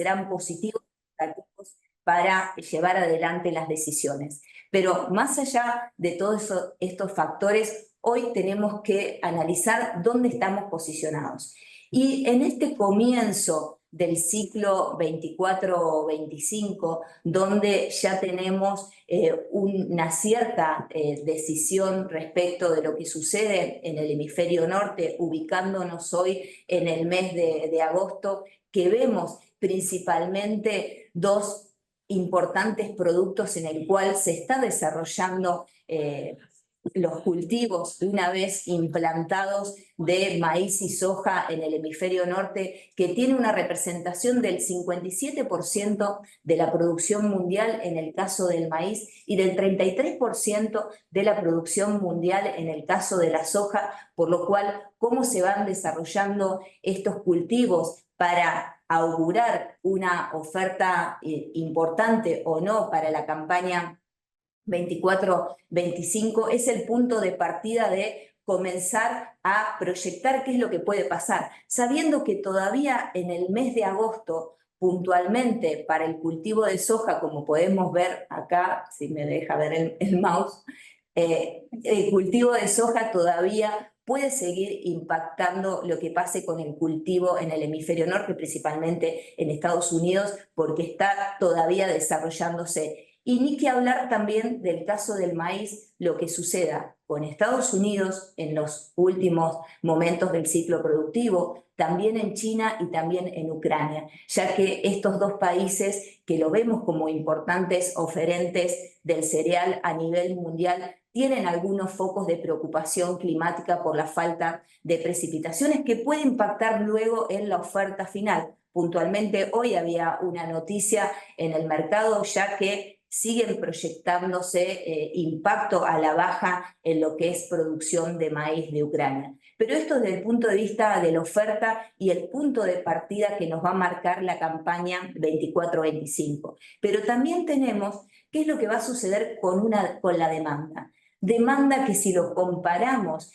serán positivos para llevar adelante las decisiones. Pero más allá de todos estos factores, hoy tenemos que analizar dónde estamos posicionados. Y en este comienzo del ciclo 24-25, donde ya tenemos una cierta decisión respecto de lo que sucede en el hemisferio norte, ubicándonos hoy en el mes de agosto, que vemos principalmente dos importantes productos en el cual se está desarrollando los cultivos una vez implantados de maíz y soja en el hemisferio norte, que tiene una representación del 57% de la producción mundial en el caso del maíz y del 33% de la producción mundial en el caso de la soja, por lo cual cómo se van desarrollando estos cultivos para augurar una oferta importante o no para la campaña 24-25 es el punto de partida de comenzar a proyectar qué es lo que puede pasar, sabiendo que todavía en el mes de agosto, puntualmente para el cultivo de soja, como podemos ver acá, si me deja ver el mouse, el cultivo de soja todavía puede seguir impactando lo que pase con el cultivo en el hemisferio norte, principalmente en Estados Unidos, porque está todavía desarrollándose. Y ni que hablar también del caso del maíz, lo que suceda con Estados Unidos en los últimos momentos del ciclo productivo, también en China y también en Ucrania, ya que estos dos países que lo vemos como importantes oferentes del cereal a nivel mundial tienen algunos focos de preocupación climática por la falta de precipitaciones que puede impactar luego en la oferta final. Puntualmente hoy había una noticia en el mercado ya que siguen proyectándose impacto a la baja en lo que es producción de maíz de Ucrania. Pero esto desde el punto de vista de la oferta y el punto de partida que nos va a marcar la campaña 24-25. Pero también tenemos qué es lo que va a suceder con la demanda. Demanda que si lo comparamos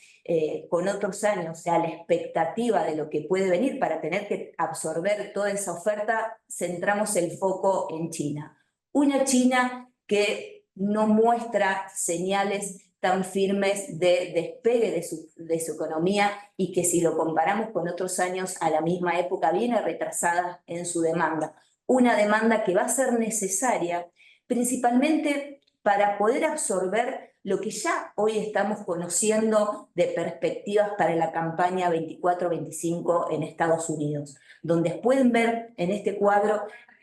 con otros años, o sea, la expectativa de lo que puede venir para tener que absorber toda esa oferta, centramos el foco en China. Una China que no muestra señales tan firmes de despegue de su economía y que si lo comparamos con otros años a la misma época viene retrasada en su demanda. Una demanda que va a ser necesaria principalmente para poder absorber lo que ya hoy estamos conociendo de perspectivas para la campaña 24-25 en Estados Unidos, donde pueden ver en este cuadro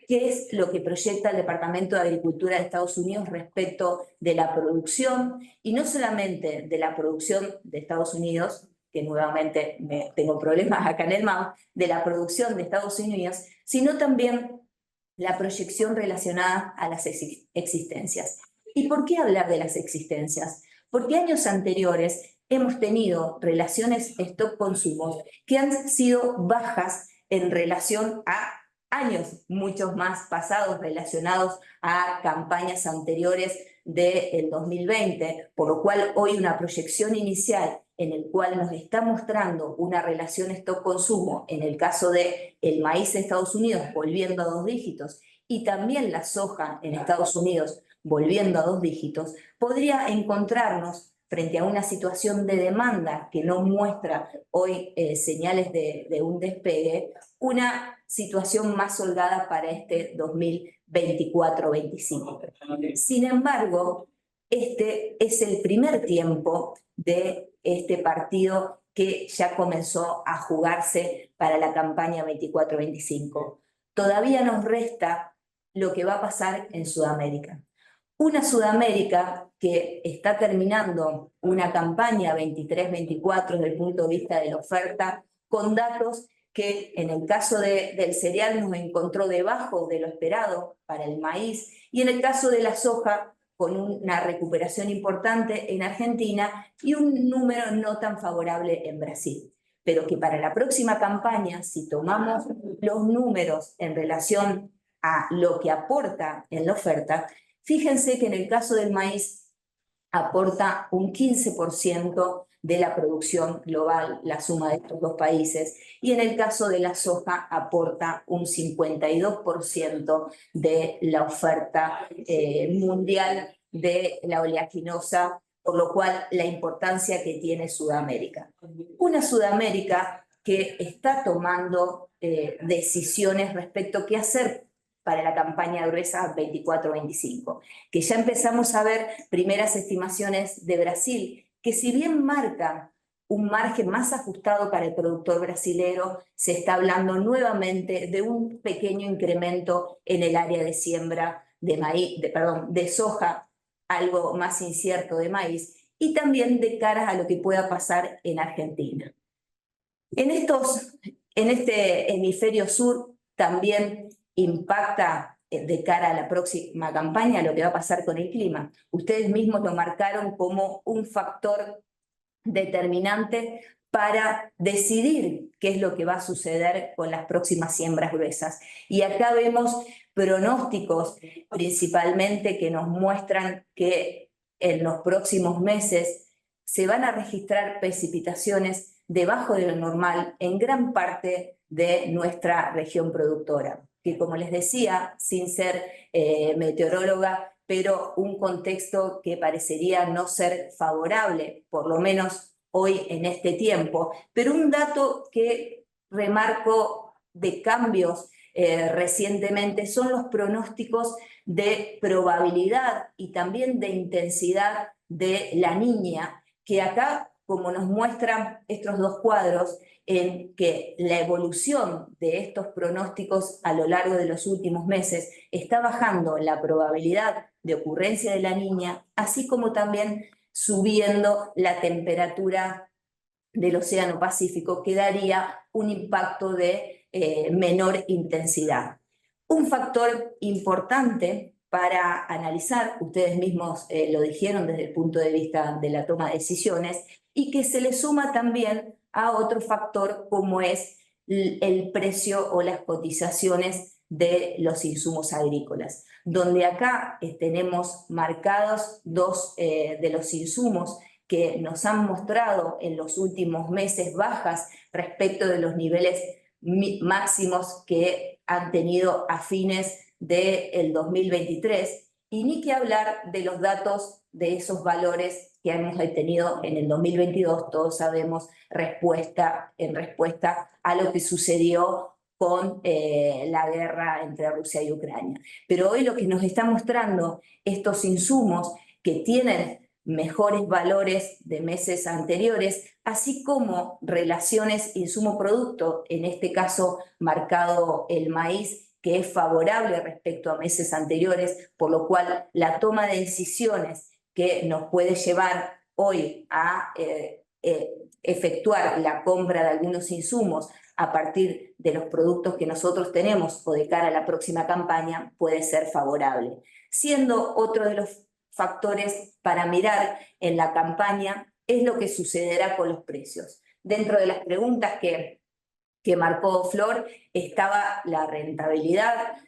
qué es lo que proyecta el Departamento de Agricultura de Estados Unidos respecto de la producción, y no solamente de la producción de Estados Unidos, que nuevamente tengo problemas acá en el mouse, de la producción de Estados Unidos, sino también la proyección relacionada a las existencias. ¿Y por qué hablar de las existencias? Porque años anteriores hemos tenido relaciones stock-consumo que han sido bajas en relación a años muchos más pasados relacionados a campañas anteriores del 2020, por lo cual hoy una proyección inicial en el cual nos está mostrando una relación stock-consumo, en el caso del maíz en Estados Unidos volviendo a 2 dígitos y también la soja en Estados Unidos volviendo a 2 dígitos, podría encontrarnos frente a una situación de demanda que no muestra hoy señales de un despegue, una situación más holgada para este 2024-25. Sin embargo, este es el primer tiempo de este partido que ya comenzó a jugarse para la campaña 24-25. Todavía nos resta lo que va a pasar en Sudamérica. Una Sudamérica que está terminando una campaña 23-24 desde el punto de vista de la oferta, con datos que en el caso del cereal nos encontró debajo de lo esperado para el maíz, y en el caso de la soja con una recuperación importante en Argentina y un número no tan favorable en Brasil. Pero que para la próxima campaña, si tomamos los números en relación a lo que aporta en la oferta, fíjense que en el caso del maíz aporta un 15% de la producción global, la suma de estos dos países, y en el caso de la soja aporta un 52% de la oferta mundial de la oleaginosa, por lo cual la importancia que tiene Sudamérica. Una Sudamérica que está tomando decisiones respecto a qué hacer para la campaña gruesa 24-25, que ya empezamos a ver primeras estimaciones de Brasil, que si bien marcan un margen más ajustado para el productor brasilero, se está hablando nuevamente de un pequeño incremento en el área de siembra de maíz, de soja, algo más incierto de maíz, y también de cara a lo que pueda pasar en Argentina. En este hemisferio sur también impacta de cara a la próxima campaña lo que va a pasar con el clima. Ustedes mismos lo marcaron como un factor determinante para decidir qué es lo que va a suceder con las próximas siembras gruesas. Y acá vemos pronósticos principalmente que nos muestran que en los próximos meses se van a registrar precipitaciones debajo de lo normal en gran parte de nuestra región productora, que como les decía, sin ser meteoróloga, pero un contexto que parecería no ser favorable, por lo menos hoy en este tiempo. Pero un dato que remarco de cambios recientemente son los pronósticos de probabilidad y también de intensidad de la niña, que acá, como nos muestran estos dos cuadros, en que la evolución de estos pronósticos a lo largo de los últimos meses está bajando la probabilidad de ocurrencia de la niña, así como también subiendo la temperatura del Océano Pacífico, que daría un impacto de menor intensidad. Un factor importante para analizar, ustedes mismos lo dijeron desde el punto de vista de la toma de decisiones, y que se le suma también a otro factor como es el precio o las cotizaciones de los insumos agrícolas, donde acá tenemos marcados dos de los insumos que nos han mostrado en los últimos meses bajas respecto de los niveles máximos que han tenido a fines del 2023, y ni que hablar de los datos de esos valores que hemos tenido en el 2022, todos sabemos, en respuesta a lo que sucedió con la guerra entre Rusia y Ucrania. Pero hoy lo que nos está mostrando estos insumos que tienen mejores valores de meses anteriores, así como relaciones insumo-producto, en este caso marcado el maíz, que es favorable respecto a meses anteriores, por lo cual la toma de decisiones que nos puede llevar hoy a efectuar la compra de algunos insumos a partir de los productos que nosotros tenemos o de cara a la próxima campaña puede ser favorable. Siendo otro de los factores para mirar en la campaña es lo que sucederá con los precios. Dentro de las preguntas que marcó Flor estaba la rentabilidad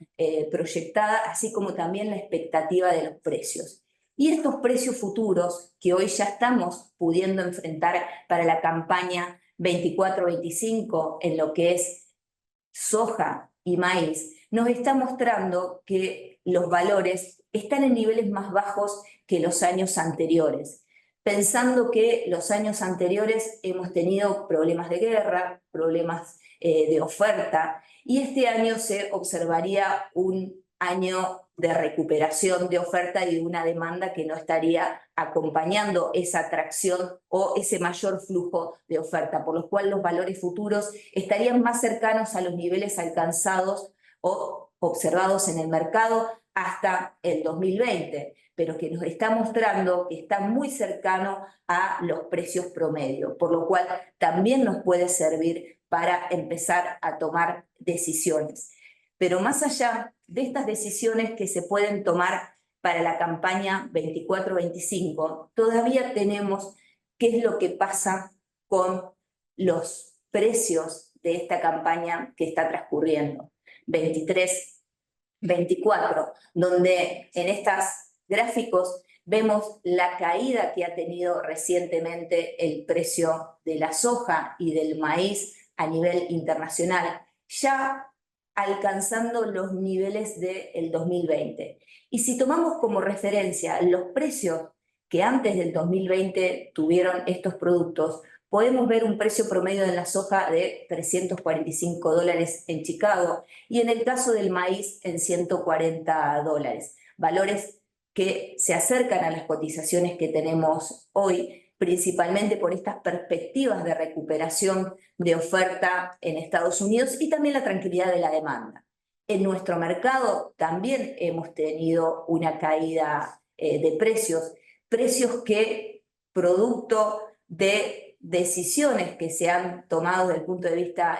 proyectada, así como también la expectativa de los precios. Y estos precios futuros que hoy ya estamos pudiendo enfrentar para la campaña 24-25 en lo que es soja y maíz, nos está mostrando que los valores están en niveles más bajos que los años anteriores, pensando que los años anteriores hemos tenido problemas de guerra, problemas de oferta, y este año se observaría un año de recuperación de oferta y de una demanda que no estaría acompañando esa atracción o ese mayor flujo de oferta, por lo cual los valores futuros estarían más cercanos a los niveles alcanzados o observados en el mercado hasta el 2020, pero que nos está mostrando que está muy cercano a los precios promedio, por lo cual también nos puede servir para empezar a tomar decisiones. Pero más allá de estas decisiones que se pueden tomar para la campaña 24-25, todavía tenemos qué es lo que pasa con los precios de esta campaña que está transcurriendo, 23-24, donde en estos gráficos vemos la caída que ha tenido recientemente el precio de la soja y del maíz a nivel internacional, ya alcanzando los niveles del 2020. Y si tomamos como referencia los precios que antes del 2020 tuvieron estos productos, podemos ver un precio promedio de la soja de $345 en Chicago y en el caso del maíz en $140, valores que se acercan a las cotizaciones que tenemos hoy, principalmente por estas perspectivas de recuperación de oferta en Estados Unidos y también la tranquilidad de la demanda. En nuestro mercado también hemos tenido una caída de precios que, producto de decisiones que se han tomado desde el punto de vista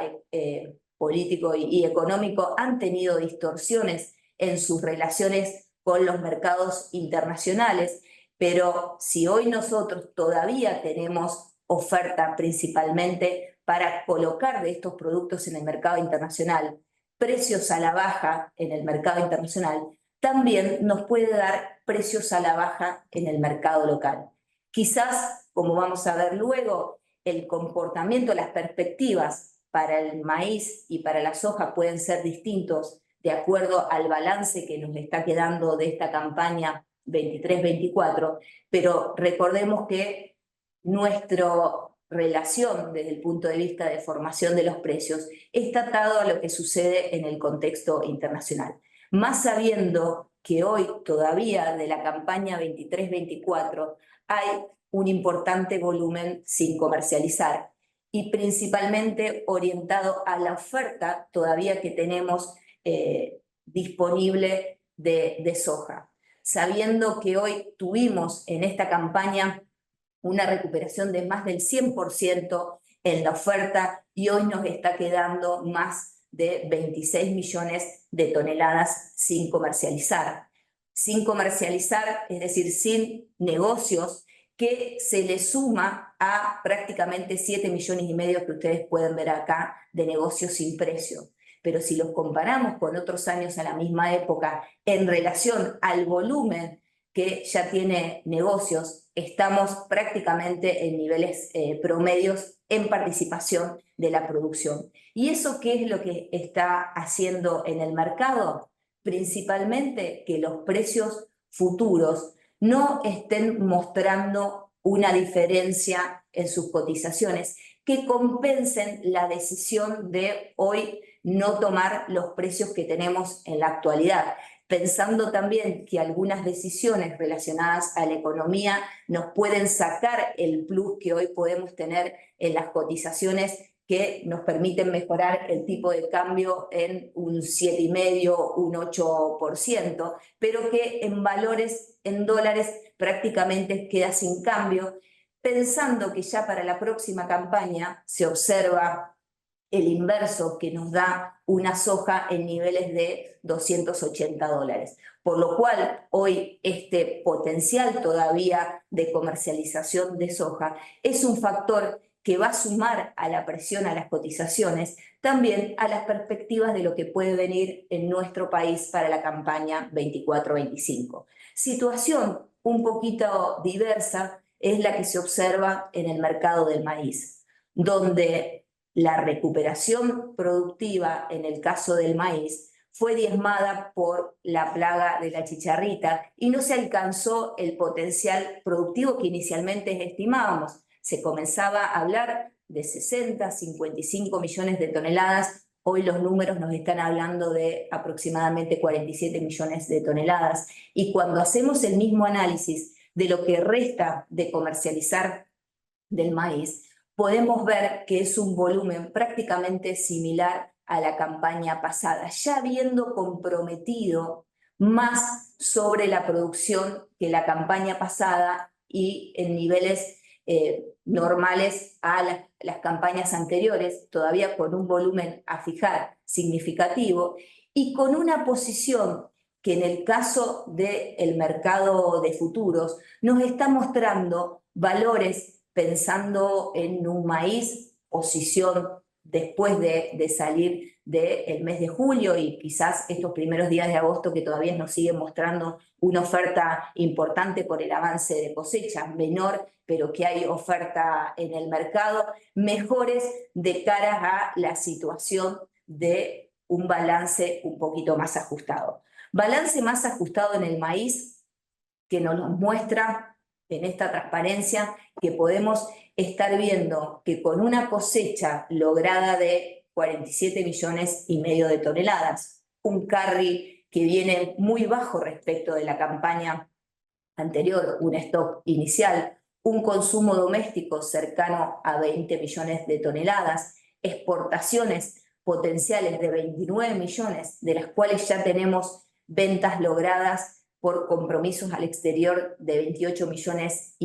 político y económico, han tenido distorsiones en sus relaciones con los mercados internacionales, pero si hoy nosotros todavía tenemos oferta principalmente para colocar de estos productos en el mercado internacional, precios a la baja en el mercado internacional, también nos puede dar precios a la baja en el mercado local. Quizás, como vamos a ver luego, el comportamiento, las perspectivas para el maíz y para la soja pueden ser distintos de acuerdo al balance que nos está quedando de esta campaña 23-24, pero recordemos que nuestra relación desde el punto de vista de formación de los precios está atado a lo que sucede en el contexto internacional. Más sabiendo que hoy todavía de la campaña 23-24 hay un importante volumen sin comercializar y principalmente orientado a la oferta todavía que tenemos disponible de soja. Sabiendo que hoy tuvimos en esta campaña una recuperación de más del 100% en la oferta y hoy nos está quedando más de 26 millones de toneladas sin comercializar. Sin comercializar, es decir, sin negocios, que se le suma a prácticamente 7,5 millones que ustedes pueden ver acá de negocios sin precio. Pero si los comparamos con otros años a la misma época en relación al volumen que ya tiene negocios, estamos prácticamente en niveles promedios en participación de la producción. ¿Y eso qué es lo que está haciendo en el mercado? Principalmente que los precios futuros no estén mostrando una diferencia en sus cotizaciones que compensen la decisión de hoy no tomar los precios que tenemos en la actualidad, pensando también que algunas decisiones relacionadas a la economía nos pueden sacar el plus que hoy podemos tener en las cotizaciones que nos permiten mejorar el tipo de cambio en un 7,5%, un 8%, pero que en valores, en dólares, prácticamente queda sin cambio, pensando que ya para la próxima campaña se observa el inverso que nos da una soja en niveles de $280. Por lo cual, hoy este potencial todavía de comercialización de soja es un factor que va a sumar a la presión a las cotizaciones, también a las perspectivas de lo que puede venir en nuestro país para la campaña 24-25. Situación un poquito diversa es la que se observa en el mercado del maíz, donde la recuperación productiva en el caso del maíz fue diezmada por la plaga de la chicharrita y no se alcanzó el potencial productivo que inicialmente estimábamos. Se comenzaba a hablar de 60, 55 millones de toneladas. Hoy los números nos están hablando de aproximadamente 47 millones de toneladas. Y cuando hacemos el mismo análisis de lo que resta de comercializar del maíz, podemos ver que es un volumen prácticamente similar a la campaña pasada, ya habiendo comprometido más sobre la producción que la campaña pasada y en niveles normales a las campañas anteriores, todavía con un volumen a fijar significativo y con una posición que en el caso del mercado de futuros nos está mostrando valores pensando en un maíz, posición después de salir del mes de julio y quizás estos primeros días de agosto que todavía nos siguen mostrando una oferta importante por el avance de cosecha, menor, pero que hay oferta en el mercado, mejores de cara a la situación de un balance un poquito más ajustado. Balance más ajustado en el maíz que nos muestra en esta transparencia que podemos estar viendo que con una cosecha lograda de 47,5 millones de toneladas, un carry que viene muy bajo respecto de la campaña anterior, un stock inicial, un consumo doméstico cercano a 20 millones de toneladas, exportaciones potenciales de 29 millones, de las cuales ya tenemos ventas logradas por compromisos al exterior de 28,5 millones,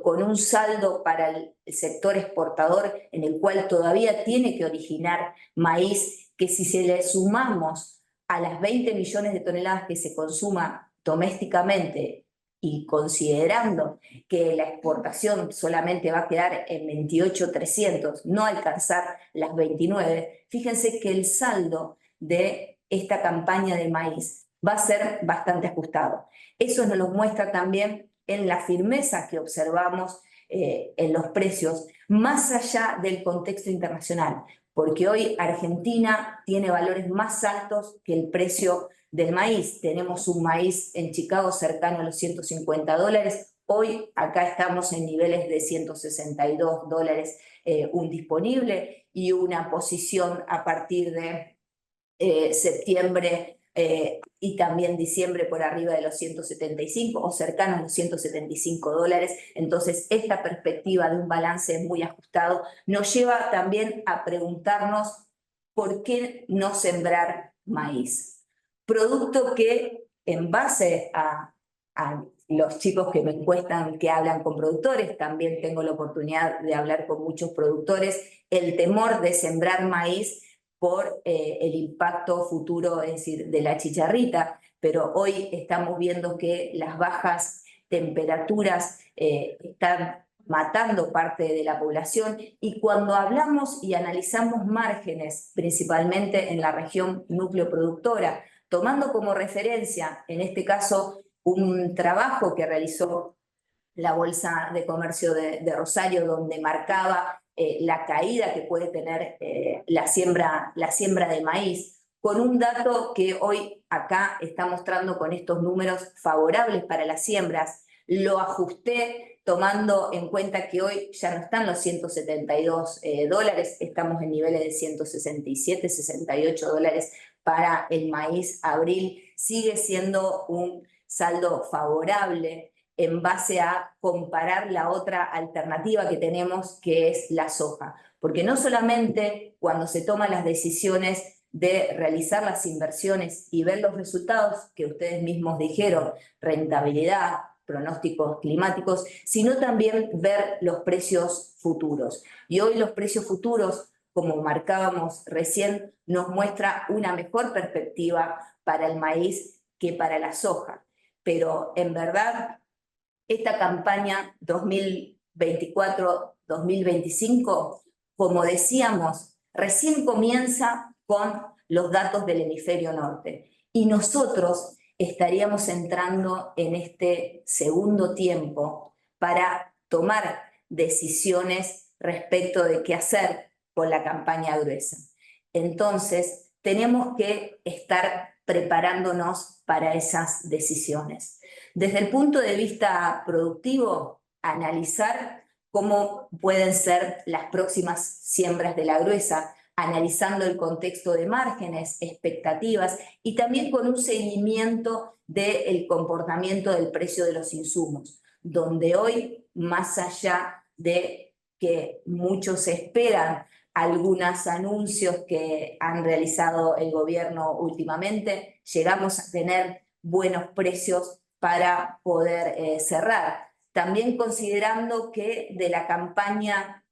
con un saldo para el sector exportador en el cual todavía tiene que originar maíz, que si se le sumamos a las 20 millones de toneladas que se consuma domésticamente y considerando que la exportación solamente va a quedar en 28,300, no alcanzar las 29, fíjense que el saldo de esta campaña de maíz va a ser bastante ajustado. Eso nos lo muestra también en la firmeza que observamos en los precios, más allá del contexto internacional, porque hoy Argentina tiene valores más altos que el precio del maíz. Tenemos un maíz en Chicago cercano a los $150. Hoy acá estamos en niveles de $162 un disponible y una posición a partir de septiembre y también diciembre por arriba de los 175 o cercanos a los $175. Entonces, esta perspectiva de un balance muy ajustado nos lleva también a preguntarnos por qué no sembrar maíz. Producto que, en base a los chicos que me encuestan, que hablan con productores, también tengo la oportunidad de hablar con muchos productores, el temor de sembrar maíz por el impacto futuro, es decir, de la chicharrita, pero hoy estamos viendo que las bajas temperaturas están matando parte de la población, y cuando hablamos y analizamos márgenes, principalmente en la región núcleo productora, tomando como referencia, en este caso, un trabajo que realizó la Bolsa de Comercio de Rosario, donde marcaba la caída que puede tener la siembra de maíz, con un dato que hoy acá está mostrando con estos números favorables para las siembras. Lo ajusté tomando en cuenta que hoy ya no están los $172, estamos en niveles de 167, $68 para el maíz. Abril sigue siendo un saldo favorable en base a comparar la otra alternativa que tenemos, que es la soja. Porque no solamente cuando se toman las decisiones de realizar las inversiones y ver los resultados que ustedes mismos dijeron, rentabilidad, pronósticos climáticos, sino también ver los precios futuros. Y hoy los precios futuros, como marcábamos recién, nos muestra una mejor perspectiva para el maíz que para la soja. Pero en verdad, esta campaña 2024-2025, como decíamos, recién comienza con los datos del hemisferio norte. Y nosotros estaríamos entrando en este segundo tiempo para tomar decisiones respecto de qué hacer con la campaña gruesa. Entonces, tenemos que estar preparándonos para esas decisiones. Desde el punto de vista productivo, analizar cómo pueden ser las próximas siembras de la gruesa, analizando el contexto de márgenes, expectativas y también con un seguimiento del comportamiento del precio de los insumos, donde hoy, más allá de que muchos esperan algunos anuncios que han realizado el gobierno últimamente, llegamos a tener buenos precios para poder cerrar. También considerando que de la campaña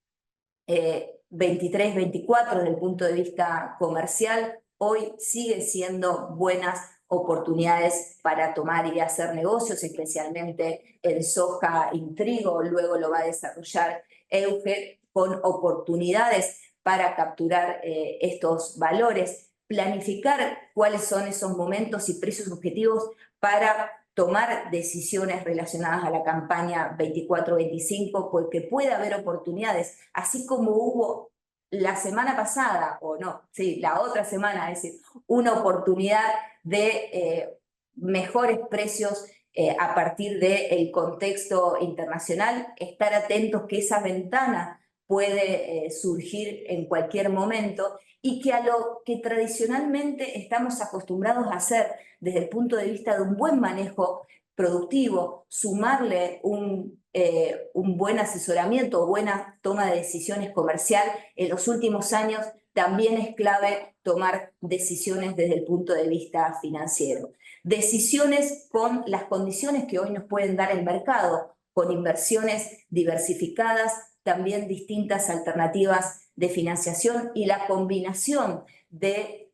23-24, desde el punto de vista comercial, hoy sigue siendo buenas oportunidades para tomar y hacer negocios, especialmente en soja y trigo. Luego lo va a desarrollar Euge, con oportunidades para capturar estos valores. planificar cuáles son esos momentos y precios objetivos para tomar decisiones relacionadas a la campaña 24-25, porque puede haber oportunidades, así como hubo la semana pasada, o no, sí, la otra semana, es decir, una oportunidad de mejores precios a partir del contexto internacional, estar atentos que esa ventana puede surgir en cualquier momento y que a lo que tradicionalmente estamos acostumbrados a hacer desde el punto de vista de un buen manejo productivo, sumarle un buen asesoramiento o buena toma de decisiones comercial en los últimos años, también es clave tomar decisiones desde el punto de vista financiero. Decisiones con las condiciones que hoy nos pueden dar el mercado, con inversiones diversificadas, también distintas alternativas de financiación y la combinación de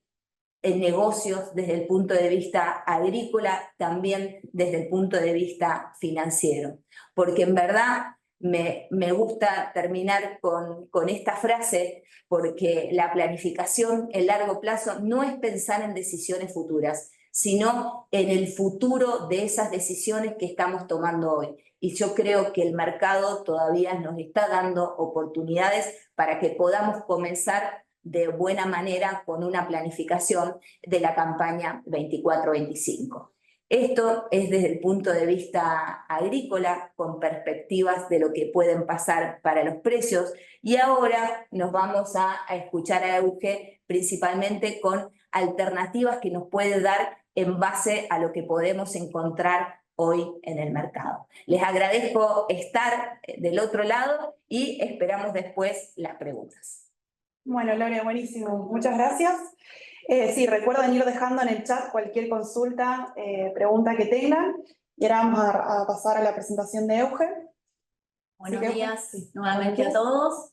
negocios desde el punto de vista agrícola, también desde el punto de vista financiero. Porque en verdad me gusta terminar con esta frase, porque la planificación en largo plazo no es pensar en decisiones futuras, sino en el futuro de esas decisiones que estamos tomando hoy. Y yo creo que el mercado todavía nos está dando oportunidades para que podamos comenzar de buena manera con una planificación de la campaña 24-25. Esto es desde el punto de vista agrícola, con perspectivas de lo que pueden pasar para los precios. Y ahora nos vamos a escuchar a Euge principalmente con alternativas que nos puede dar en base a lo que podemos encontrar hoy en el mercado. Les agradezco estar del otro lado y esperamos después las preguntas. Bueno, Lore, buenísimo. Muchas gracias. Sí, recuerden ir dejando en el chat cualquier consulta, pregunta que tengan. Y ahora vamos a pasar a la presentación de Euge. Buenos días nuevamente a todos.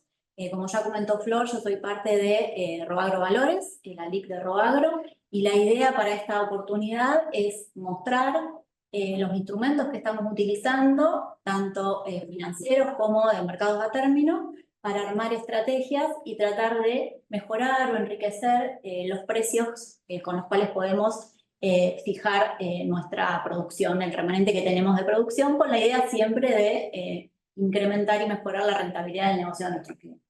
Como ya comentó Flor, yo soy parte de Roagro Valores, la LIC de Roagro, y la idea para esta oportunidad es mostrar los instrumentos que estamos utilizando, tanto financieros como de mercados a término, para armar estrategias y tratar de mejorar o enriquecer los precios con los cuales podemos fijar nuestra producción, el remanente que tenemos de producción, con la idea siempre de incrementar y mejorar la rentabilidad del negocio de nuestros clientes.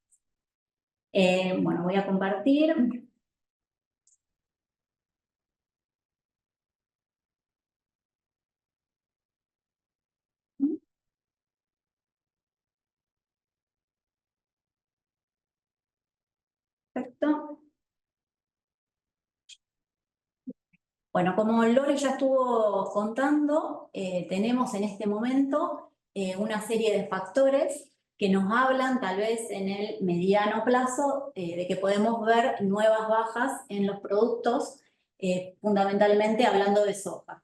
Bueno, voy a compartir. Perfecto. Bueno, como Lore ya estuvo contando, tenemos en este momento una serie de factores que nos hablan tal vez en el mediano plazo de que podemos ver nuevas bajas en los productos, fundamentalmente hablando de soja.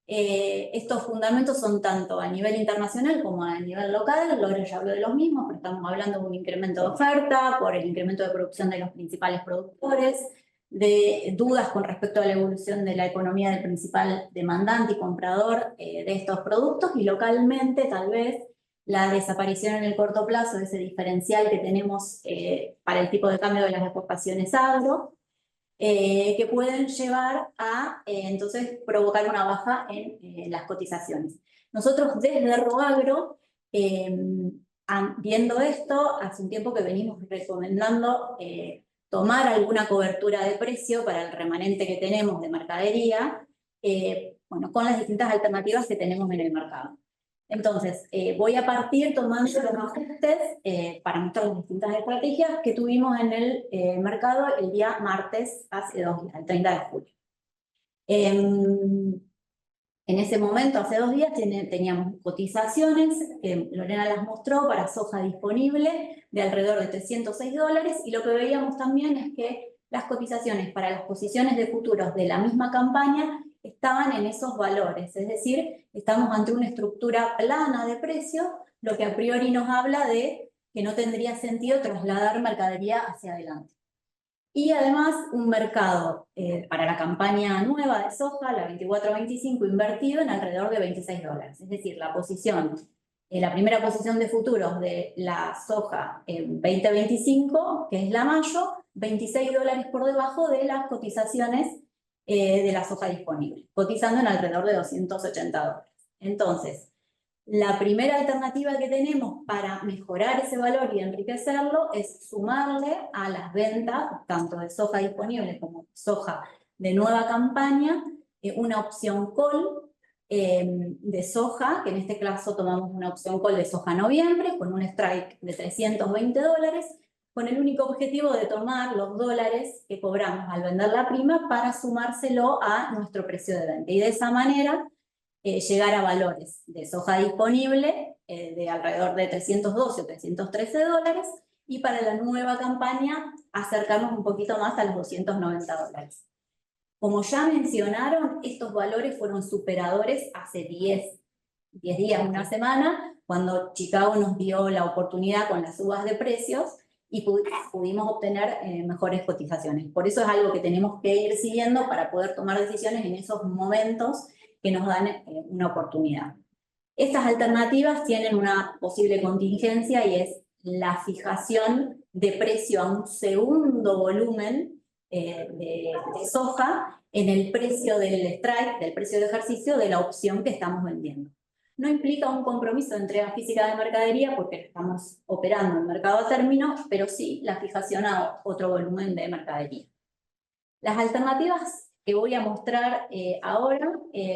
Estos fundamentos son tanto a nivel internacional como a nivel local. Lore ya habló de los mismos, pero estamos hablando de un incremento de oferta por el incremento de producción de los principales productores, de dudas con respecto a la evolución de la economía del principal demandante y comprador de estos productos, y localmente tal vez la desaparición en el corto plazo de ese diferencial que tenemos para el tipo de cambio de las exportaciones agro, que pueden llevar a entonces provocar una baja en las cotizaciones. Nosotros desde Roagro, viendo esto, hace un tiempo que venimos recomendando tomar alguna cobertura de precio para el remanente que tenemos de mercadería, bueno, con las distintas alternativas que tenemos en el mercado. Entonces, voy a partir tomando los ajustes para mostrar las distintas estrategias que tuvimos en el mercado el día martes, hace 2 días, el 30 de julio. En ese momento, hace 2 días, teníamos cotizaciones, que Lorena las mostró, para soja disponible de alrededor de $306, y lo que veíamos también es que las cotizaciones para las posiciones de futuros de la misma campaña estaban en esos valores, es decir, estamos ante una estructura plana de precios, lo que a priori nos habla de que no tendría sentido trasladar mercadería hacia adelante. Y además un mercado para la campaña nueva de soja, la 24-25, invertido en alrededor de $26. Es decir, la posición la primera posición de futuros de la soja en 2025, que es la mayo, $26 por debajo de las cotizaciones de la soja disponible, cotizando en alrededor de $280. Entonces, la primera alternativa que tenemos para mejorar ese valor y enriquecerlo es sumarle a las ventas, tanto de soja disponible como de soja de nueva campaña, una opción call de soja, que en este caso tomamos una opción call de soja noviembre con un strike de $320, con el único objetivo de tomar los dólares que cobramos al vender la prima para sumárselo a nuestro precio de venta. Y de esa manera llegar a valores de soja disponible de alrededor de $312 o $313, y para la nueva campaña acercarnos un poquito más a los $290. Como ya mencionaron, estos valores fueron superadores hace 10 días, una semana, cuando Chicago nos dio la oportunidad con las subas de precios y pudimos obtener mejores cotizaciones. Por eso es algo que tenemos que ir siguiendo para poder tomar decisiones en esos momentos que nos dan una oportunidad. Estas alternativas tienen una posible contingencia y es la fijación de precio a un segundo volumen de soja en el precio del strike, del precio de ejercicio de la opción que estamos vendiendo. No implica un compromiso de entrega física de mercadería porque estamos operando en mercado a término, pero sí la fijación a otro volumen de mercadería. Las alternativas que voy a mostrar ahora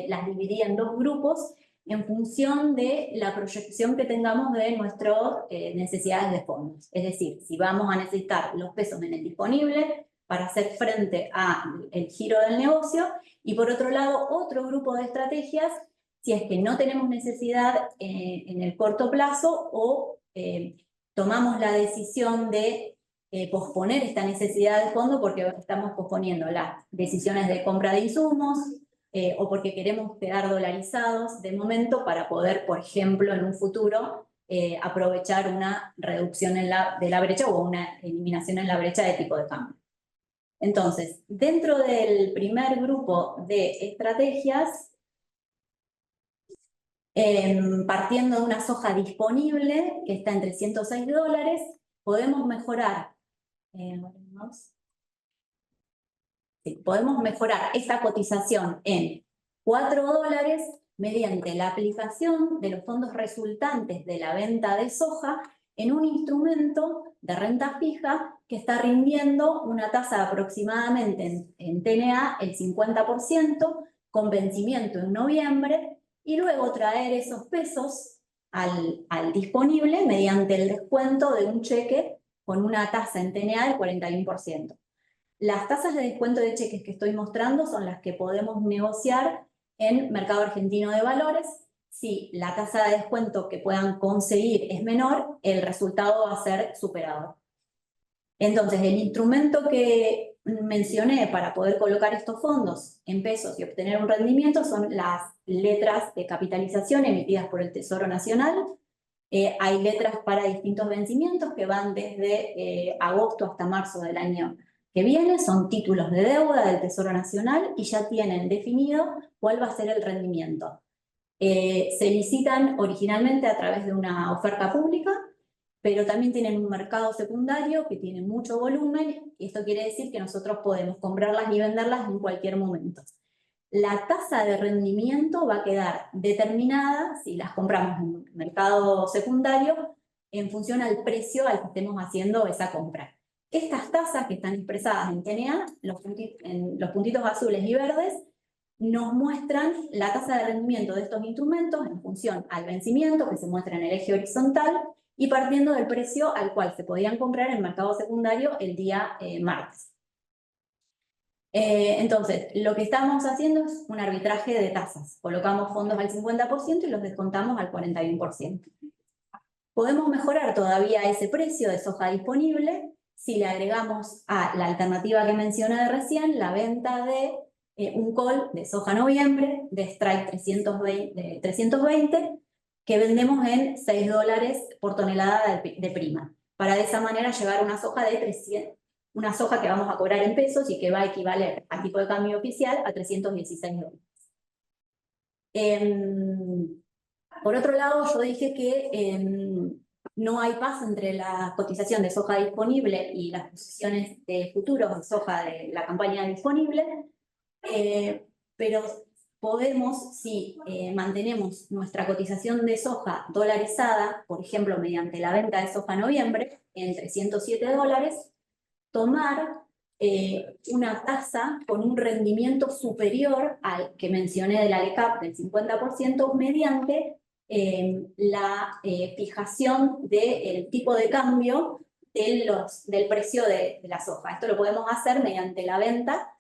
las dividí en dos grupos en función de la proyección que tengamos de nuestras necesidades de fondos. Es decir, si vamos a necesitar los pesos en el disponible para hacer frente al giro del negocio, y por otro lado, otro grupo de estrategias si es que no tenemos necesidad en el corto plazo o tomamos la decisión de posponer esta necesidad de fondo porque estamos posponiendo las decisiones de compra de insumos o porque queremos quedar dolarizados de momento para poder, por ejemplo, en un futuro aprovechar una reducción de la brecha o una eliminación en la brecha de tipo de cambio. Entonces, dentro del primer grupo de estrategias, partiendo de una soja disponible que está en $306, podemos mejorar, podemos mejorar esta cotización en $4 mediante la aplicación de los fondos resultantes de la venta de soja en un instrumento de renta fija que está rindiendo una tasa aproximadamente en TNA el 50%, con vencimiento en noviembre, y luego traer esos pesos al disponible mediante el descuento de un cheque con una tasa en TNA del 41%. Las tasas de descuento de cheques que estoy mostrando son las que podemos negociar en Mercado Argentino de Valores. Si la tasa de descuento que puedan conseguir es menor, el resultado va a ser superado. Entonces, el instrumento que mencioné para poder colocar estos fondos en pesos y obtener un rendimiento son las letras de capitalización emitidas por el Tesoro Nacional. Hay letras para distintos vencimientos que van desde agosto hasta marzo del año que viene, son títulos de deuda del Tesoro Nacional y ya tienen definido cuál va a ser el rendimiento. Se licitan originalmente a través de una oferta pública, pero también tienen un mercado secundario que tiene mucho volumen, y esto quiere decir que nosotros podemos comprarlas y venderlas en cualquier momento. La tasa de rendimiento va a quedar determinada, si las compramos en un mercado secundario, en función al precio al que estemos haciendo esa compra. Estas tasas que están expresadas en TNA, en los puntitos azules y verdes, nos muestran la tasa de rendimiento de estos instrumentos en función al vencimiento que se muestra en el eje horizontal y partiendo del precio al cual se podían comprar en el mercado secundario el día martes. Entonces, lo que estamos haciendo es un arbitraje de tasas. Colocamos fondos al 50% y los descontamos al 41%. Podemos mejorar todavía ese precio de soja disponible si le agregamos a la alternativa que mencioné recién, la venta de un call de soja noviembre, de strike 320, que vendemos en $6 por tonelada de prima. Para de esa manera llegar a una soja de 300, una soja que vamos a cobrar en pesos y que va a equivaler al tipo de cambio oficial a $316. Por otro lado, yo dije que no hay paz entre la cotización de soja disponible y las posiciones de futuros de soja de la campaña disponible, pero podemos, si mantenemos nuestra cotización de soja dolarizada, por ejemplo, mediante la venta de soja noviembre, en $307, tomar una tasa con un rendimiento superior al que mencioné de la LECAP del 50% mediante la fijación del tipo de cambio del precio de la soja. Esto lo podemos hacer mediante la venta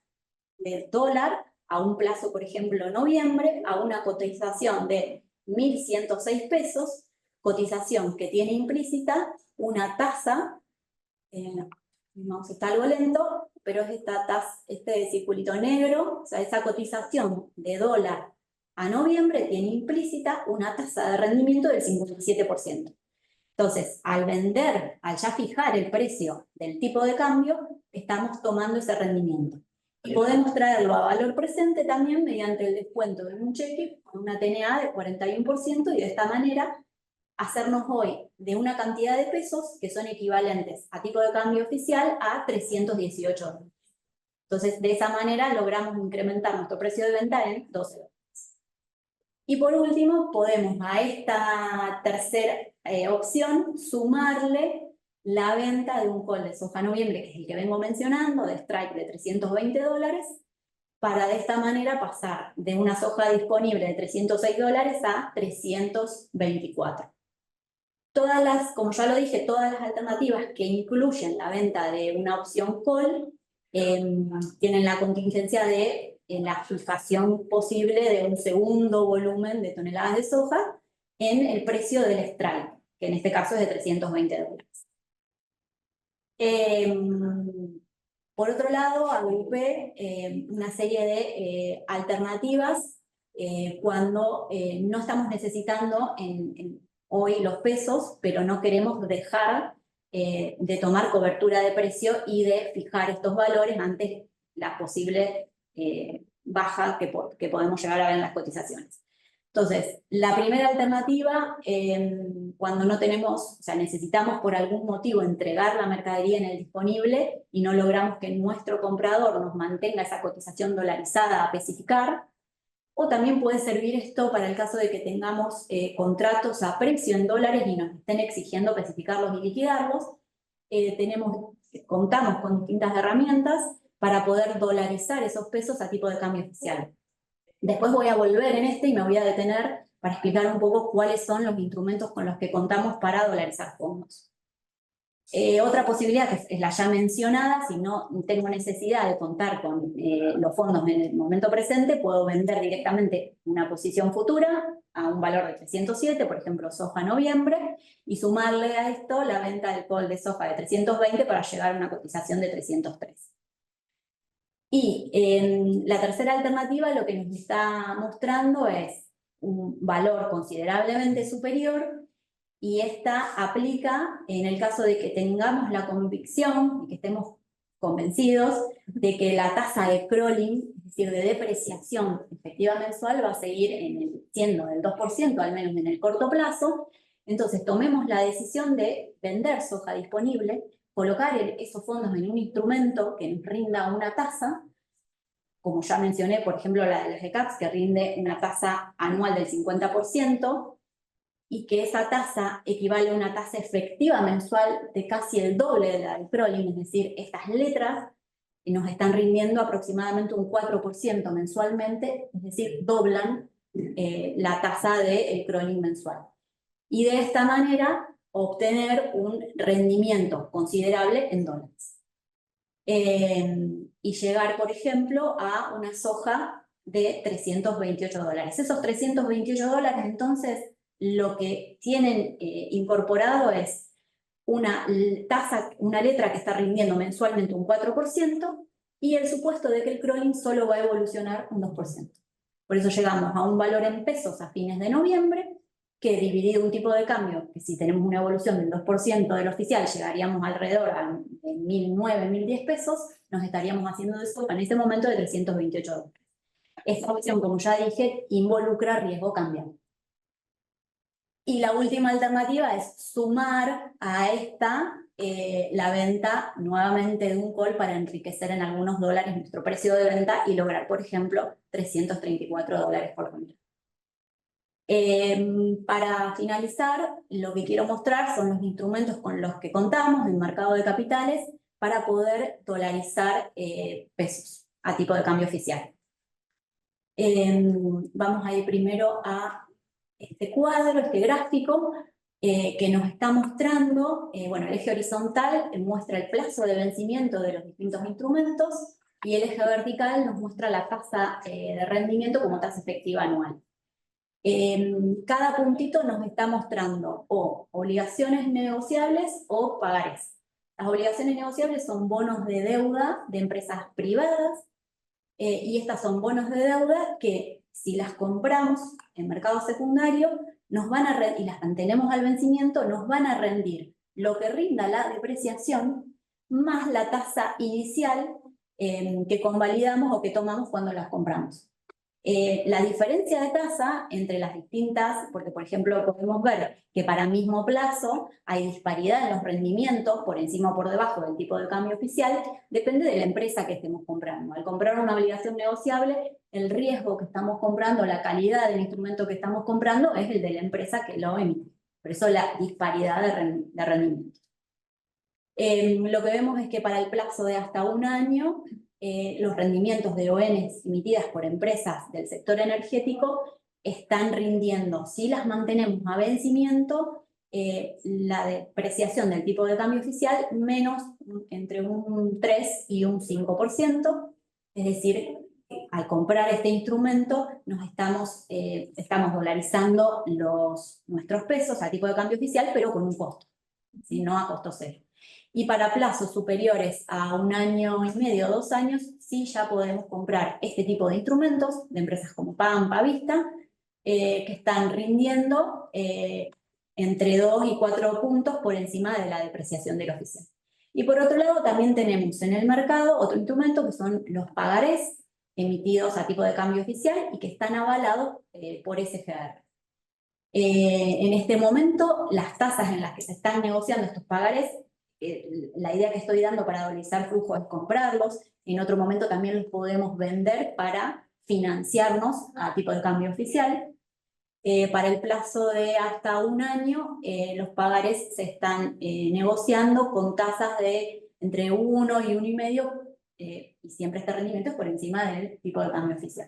del dólar a un plazo, por ejemplo, noviembre, a una cotización de 1.106 pesos, cotización que tiene implícita una tasa, vamos, está algo lento, pero es esta tasa, este circulito negro, o sea, esa cotización de dólar a noviembre tiene implícita una tasa de rendimiento del 57%. Entonces, al vender, al ya fijar el precio del tipo de cambio, estamos tomando ese rendimiento. Y podemos traerlo a valor presente también mediante el descuento de un cheque con una TNA de 41% y de esta manera hacernos hoy de una cantidad de pesos que son equivalentes a tipo de cambio oficial a $318. Entonces, de esa manera logramos incrementar nuestro precio de venta en $12. Y por último, podemos a esta tercera opción sumarle la venta de un call de soja noviembre, que es el que vengo mencionando, de strike de $320, para de esta manera pasar de una soja disponible de $306 a $324. Todas las, como ya lo dije, todas las alternativas que incluyen la venta de una opción call tienen la contingencia de la fijación posible de un segundo volumen de toneladas de soja en el precio del strike, que en este caso es de $320. Por otro lado, agrupé una serie de alternativas cuando no estamos necesitando hoy los pesos, pero no queremos dejar de tomar cobertura de precio y de fijar estos valores ante la posible baja que podemos llegar a ver en las cotizaciones. Entonces, la primera alternativa, cuando no tenemos, o sea, necesitamos por algún motivo entregar la mercadería en el disponible y no logramos que nuestro comprador nos mantenga esa cotización dolarizada a especificar, o también puede servir esto para el caso de que tengamos contratos a precio en dólares y nos estén exigiendo especificarlos y liquidarlos. Contamos con distintas herramientas para poder dolarizar esos pesos a tipo de cambio oficial. Después voy a volver en y me voy a detener para explicar un poco cuáles son los instrumentos con los que contamos para dolarizar fondos. Otra posibilidad, que es la ya mencionada, si no tengo necesidad de contar con los fondos en el momento presente, puedo vender directamente una posición futura a un valor de 307, por ejemplo, soja noviembre, y sumarle a esto la venta del call de soja de 320 para llegar a una cotización de 303. Y la tercera alternativa lo que nos está mostrando es un valor considerablemente superior, y esta aplica en el caso de que tengamos la convicción y que estemos convencidos de que la tasa de crawling, es decir, de depreciación efectiva mensual, va a seguir siendo del 2%, al menos en el corto plazo. Entonces tomemos la decisión de vender soja disponible, colocar esos fondos en un instrumento que nos rinda una tasa, como ya mencioné, por ejemplo, la de las ECAPs, que rinde una tasa anual del 50%, y que esa tasa equivale a una tasa efectiva mensual de casi el doble de la del crawling, es decir, estas letras nos están rindiendo aproximadamente un 4% mensualmente, es decir, doblan la tasa del crawling mensual. Y de esta manera obtener un rendimiento considerable en dólares. Y llegar, por ejemplo, a una soja de $328. Esos $328, entonces, lo que tienen incorporado es una letra que está rindiendo mensualmente un 4% y el supuesto de que el crawling solo va a evolucionar un 2%. Por eso llegamos a un valor en pesos a fines de noviembre, que dividido un tipo de cambio, que si tenemos una evolución del 2% del oficial, llegaríamos alrededor a 1.009, 1.010 pesos, nos estaríamos haciendo de soja en este momento de $328. Esta opción, como ya dije, involucra riesgo cambiario. Y la última alternativa es sumar a esta la venta nuevamente de un call para enriquecer en algunos dólares nuestro precio de venta y lograr, por ejemplo, $334 por unidad. Para finalizar, lo que quiero mostrar son los instrumentos con los que contamos en mercado de capitales para poder dolarizar pesos a tipo de cambio oficial. Vamos a ir primero a este cuadro, este gráfico, que nos está mostrando, bueno, el eje horizontal muestra el plazo de vencimiento de los distintos instrumentos y el eje vertical nos muestra la tasa de rendimiento como tasa efectiva anual. Cada puntito nos está mostrando o obligaciones negociables o pagarés. Las obligaciones negociables son bonos de deuda de empresas privadas y estas son bonos de deuda que si las compramos en mercado secundario nos van a y las mantenemos al vencimiento, nos van a rendir lo que rinda la depreciación más la tasa inicial que convalidamos o que tomamos cuando las compramos. La diferencia de tasa entre las distintas, porque por ejemplo podemos ver que para mismo plazo hay disparidad en los rendimientos por encima o por debajo del tipo de cambio oficial, depende de la empresa que estemos comprando. Al comprar una obligación negociable, el riesgo que estamos comprando, la calidad del instrumento que estamos comprando es el de la empresa que lo emite. Por eso la disparidad de rendimiento. Lo que vemos es que para el plazo de hasta un año, los rendimientos de ONs emitidas por empresas del sector energético están rindiendo, si las mantenemos a vencimiento, la depreciación del tipo de cambio oficial menos entre un 3 y un 5%, es decir, al comprar este instrumento nos estamos dolarizando nuestros pesos a tipo de cambio oficial, pero con un costo, ¿sí? No a costo cero. Y para plazos superiores a un año y medio o 2 años, sí ya podemos comprar este tipo de instrumentos de empresas como Pampa, Vista, que están rindiendo entre 2 y 4 puntos por encima de la depreciación del oficial. Y por otro lado, también tenemos en el mercado otro instrumento que son los pagarés emitidos a tipo de cambio oficial y que están avalados por SGR. En este momento, las tasas en las que se están negociando estos pagarés, la idea que estoy dando para dolarizar flujo es comprarlos, en otro momento también los podemos vender para financiarnos a tipo de cambio oficial. Para el plazo de hasta un año, los pagarés se están negociando con tasas de entre 1 y 1,5, y siempre este rendimiento es por encima del tipo de cambio oficial.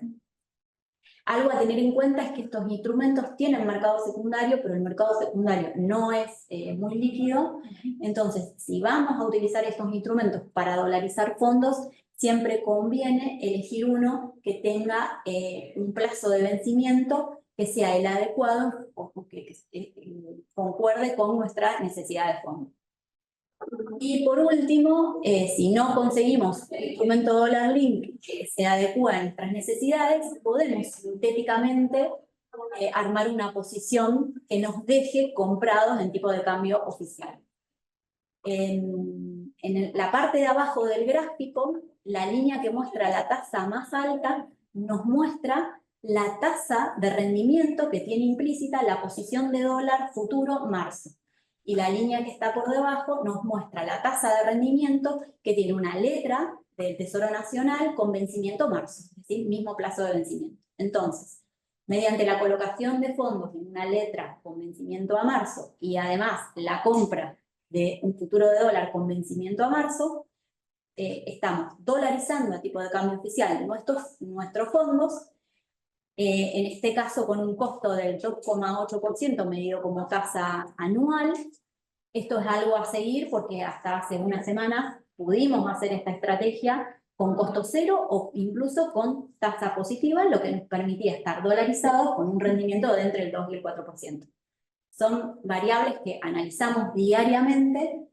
Algo a tener en cuenta es que estos instrumentos tienen mercado secundario, pero el mercado secundario no es muy líquido. Entonces, si vamos a utilizar estos instrumentos para dolarizar fondos, siempre conviene elegir uno que tenga un plazo de vencimiento que sea el adecuado o que concuerde con nuestra necesidad de fondo. Y por último, si no conseguimos el instrumento dólar link que se adecua a nuestras necesidades, podemos sintéticamente armar una posición que nos deje comprados en tipo de cambio oficial. En la parte de abajo del gráfico, la línea que muestra la tasa más alta nos muestra la tasa de rendimiento que tiene implícita la posición de dólar futuro marzo. Y la línea que está por debajo nos muestra la tasa de rendimiento que tiene una letra del Tesoro Nacional con vencimiento marzo, es decir, mismo plazo de vencimiento. Entonces, mediante la colocación de fondos en una letra con vencimiento a marzo y además la compra de un futuro de dólar con vencimiento a marzo, estamos dolarizando a tipo de cambio oficial nuestros fondos, en este caso con un costo del 2,8% medido como tasa anual. Esto es algo a seguir porque hasta hace unas semanas pudimos hacer esta estrategia con costo cero o incluso con tasa positiva, lo que nos permitía estar dolarizados con un rendimiento de entre el 2 y el 4%. Son variables que analizamos diariamente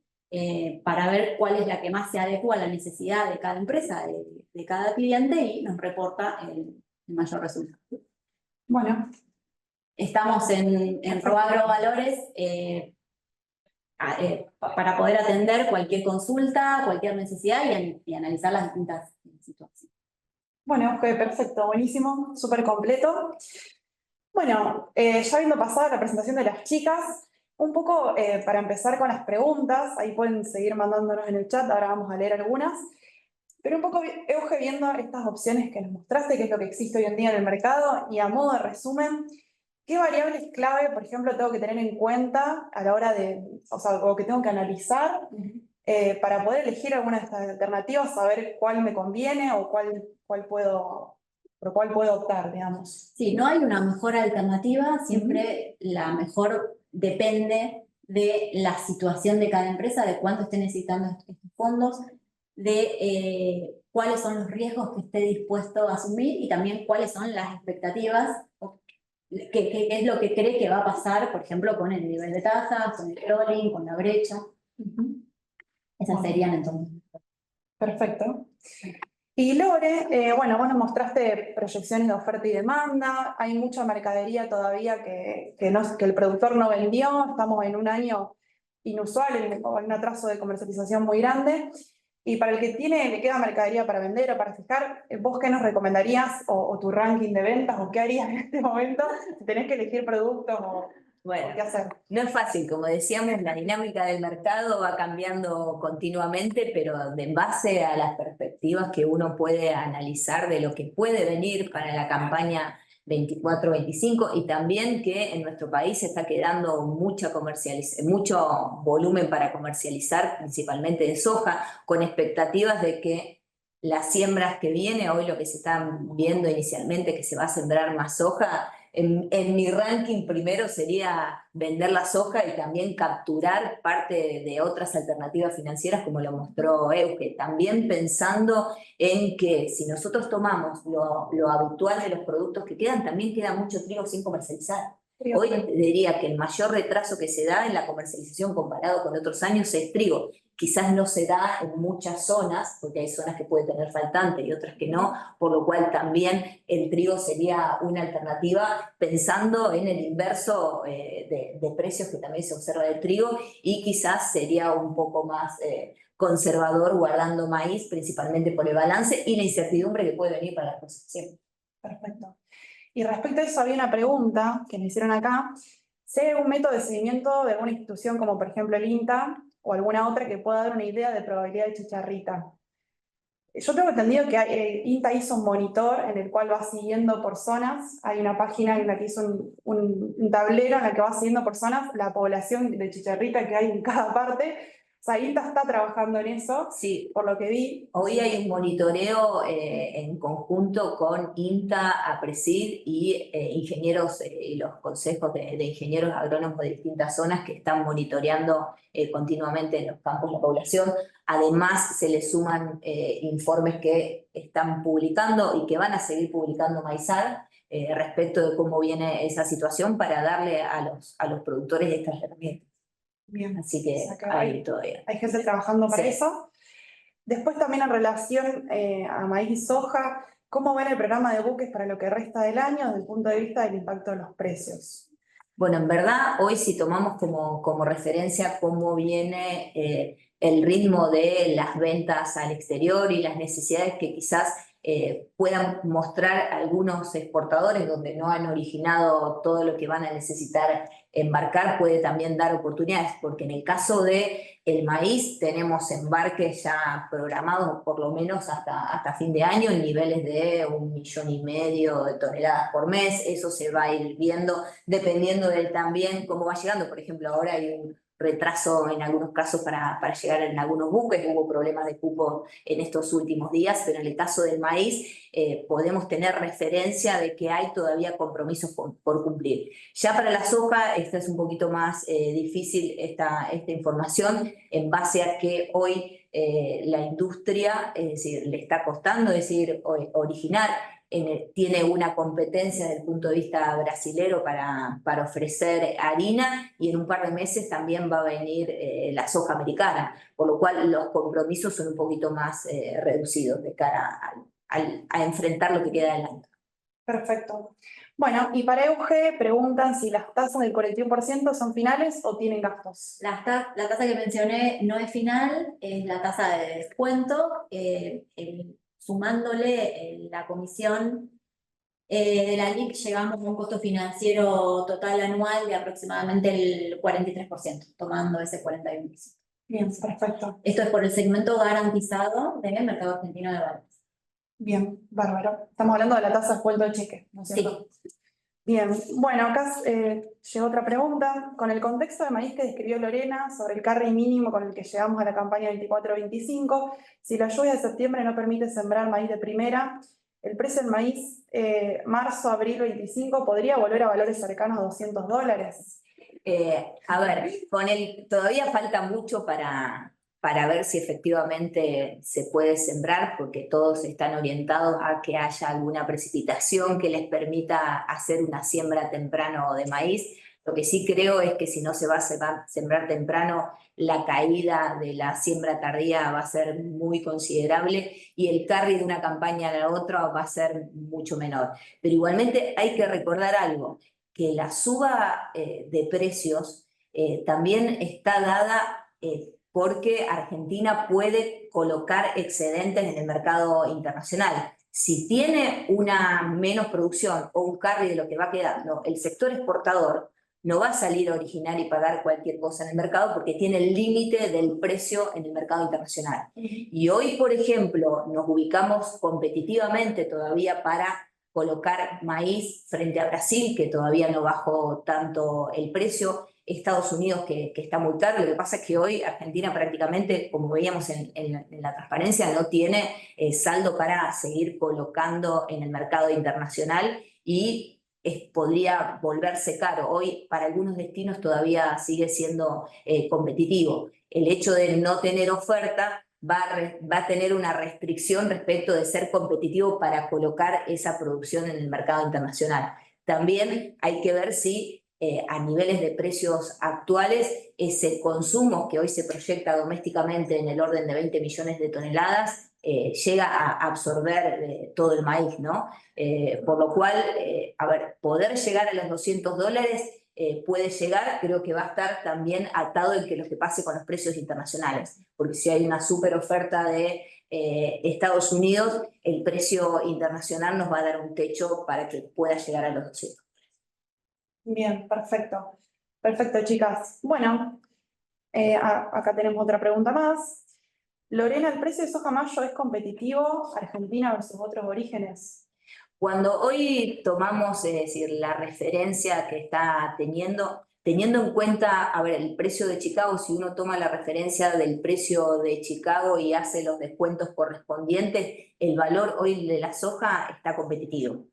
para ver cuál es la que más se adecua a la necesidad de cada empresa, de cada cliente, y nos reporta el mayor resultado. Bueno. Estamos en Roagro Valores para poder atender cualquier consulta, cualquier necesidad y analizar las distintas situaciones. Bueno, perfecto, buenísimo, súper completo. Bueno, ya habiendo pasado la presentación de las chicas, un poco para empezar con las preguntas, ahí pueden seguir mandándonos en el chat, ahora vamos a leer algunas, pero un poco, Euge, viendo estas opciones que nos mostraste, que es lo que existe hoy en día en el mercado, y a modo de resumen, ¿qué variables clave, por ejemplo, tengo que tener en cuenta a la hora de, o sea, o que tengo que analizar para poder elegir alguna de estas alternativas, saber cuál me conviene o por cuál puedo optar, digamos? Sí, no hay una mejor alternativa, siempre la mejor depende de la situación de cada empresa, de cuánto esté necesitando estos fondos, de cuáles son los riesgos que esté dispuesto a asumir y también cuáles son las expectativas, qué es lo que cree que va a pasar, por ejemplo, con el nivel de tasas, con el rolling, con la brecha. Esas serían entonces. Perfecto. Y Lore, bueno, vos nos mostraste proyecciones de oferta y demanda, hay mucha mercadería todavía que el productor no vendió, estamos en un año inusual, en un atraso de comercialización muy grande, y para el que le queda mercadería para vender o para fijar, ¿vos qué nos recomendarías o tu ranking de ventas o qué harías en este momento si tenés que elegir productos o Bueno, qué hacer? no es fácil, como decíamos, la dinámica del mercado va cambiando continuamente, pero en base a las perspectivas que uno puede analizar de lo que puede venir para la campaña 24-25 y también que en nuestro país se está quedando mucho volumen para comercializar, principalmente de soja, con expectativas de que las siembras que viene, hoy lo que se está viendo inicialmente que se va a sembrar más soja. En mi ranking primero sería vender la soja y también capturar parte de otras alternativas financieras como lo mostró Euge. También pensando en que si nosotros tomamos lo habitual de los productos que quedan, también queda mucho trigo sin comercializar. Hoy diría que el mayor retraso que se da en la comercialización comparado con otros años es trigo. Quizás no se da en muchas zonas, porque hay zonas que puede tener faltante y otras que no, por lo cual también el trigo sería una alternativa pensando en el inverso de precios que también se observa del trigo y quizás sería un poco más conservador guardando maíz, principalmente por el balance y la incertidumbre que puede venir para la cosecha. Perfecto. Y respecto a eso había una pregunta que me hicieron acá. Si hay algún método de seguimiento de alguna institución como por ejemplo el INTA o alguna otra que pueda dar una idea de probabilidad de chicharrita. Yo tengo entendido que INTA hizo un monitor en el cual va siguiendo por zonas. Hay una página en la que hizo un tablero en la que va siguiendo por zonas la población de chicharrita que hay en cada parte. O sea, INTA está trabajando en eso, sí, por lo que vi. Hoy hay un monitoreo en conjunto con INTA, APRESID y ingenieros y los consejos de ingenieros agrónomos de distintas zonas que están monitoreando continuamente en los campos la población. Además, se le suman informes que están publicando y que van a seguir publicando Maizar respecto de cómo viene esa situación para darle a los productores estas herramientas. Bien. Así que, O sea que hay todavía. Hay gente trabajando para Sí. eso. Después también en relación a maíz y soja, ¿cómo ven el programa de buques para lo que resta del año desde el punto de vista del impacto de los precios? Bueno, en verdad, hoy si tomamos como referencia cómo viene el ritmo de las ventas al exterior y las necesidades que quizás puedan mostrar algunos exportadores donde no han originado todo lo que van a necesitar embarcar, puede también dar oportunidades, porque en el caso del maíz tenemos embarques ya programados por lo menos hasta fin de año en niveles de 1,5 millones de toneladas por mes. Eso se va a ir viendo dependiendo de también cómo va llegando. Por ejemplo, ahora hay un retraso en algunos casos para llegar en algunos buques, hubo problemas de cupo en estos últimos días, pero en el caso del maíz podemos tener referencia de que hay todavía compromisos por cumplir. Ya para la soja, esta es un poquito más difícil esta información en base a que hoy la industria es decir, le está costando originar. Tiene una competencia desde el punto de vista brasilero para ofrecer harina y en un par de meses también va a venir la soja americana, por lo cual los compromisos son un poquito más reducidos de cara a enfrentar lo que queda adelante. Perfecto. Bueno, y para Euge preguntan si las tasas del 41% son finales o tienen gastos. La tasa que mencioné no es final, es la tasa de descuento, sumándole la comisión De la LIC llegamos a un costo financiero total anual de aproximadamente el 43%, tomando ese 41%. Bien, perfecto. Esto es por el segmento garantizado del mercado argentino de valores. Bien, bárbaro. Estamos hablando de la tasa de sueldo de cheque, ¿no es cierto? Sí. Bien, bueno, acá llegó otra pregunta. Con el contexto de maíz que describió Lorena sobre el carry mínimo con el que llegamos a la campaña 24-25, si la lluvia de septiembre no permite sembrar maíz de primera, el precio del maíz marzo-abril 25 podría volver a valores cercanos a $200. A ver, todavía falta mucho para ver si efectivamente se puede sembrar, porque todos están orientados a que haya alguna precipitación que les permita hacer una siembra temprano de maíz. Lo que sí creo es que si no se va a sembrar temprano, la caída de la siembra tardía va a ser muy considerable y el carry de una campaña a la otra va a ser mucho menor. Pero igualmente hay que recordar algo, que la suba de precios también está dada porque Argentina puede colocar excedentes en el mercado internacional. Si tiene una menos producción o un carry de lo que va quedando, el sector exportador no va a salir a originar y pagar cualquier cosa en el mercado porque tiene el límite del precio en el mercado internacional. Y hoy, por ejemplo, nos ubicamos competitivamente todavía para colocar maíz frente a Brasil, que todavía no bajó tanto el precio, Estados Unidos, que está muy caro. Lo que pasa es que hoy Argentina prácticamente, como veíamos en la transparencia, no tiene saldo para seguir colocando en el mercado internacional y podría volverse caro. Hoy para algunos destinos todavía sigue siendo competitivo. El hecho de no tener oferta va a tener una restricción respecto de ser competitivo para colocar esa producción en el mercado internacional. También hay que ver si a niveles de precios actuales ese consumo que hoy se proyecta domésticamente en el orden de 20 millones de toneladas llega a absorber todo el maíz, ¿no? Por lo cual, a ver, poder llegar a los $200 puede llegar, creo que va a estar también atado en que lo que pase con los precios internacionales, porque si hay una super oferta de Estados Unidos, el precio internacional nos va a dar un techo para que pueda llegar a los 200. Bien, perfecto. Perfecto, chicas. Bueno, acá tenemos otra pregunta más. Lorena, ¿el precio de soja mayo es competitivo Argentina versus otros orígenes? Cuando hoy tomamos, es decir, la referencia que está teniendo en cuenta, a ver, el precio de Chicago, si uno toma la referencia del precio de Chicago y hace los descuentos correspondientes, el valor hoy de la soja está competitivo.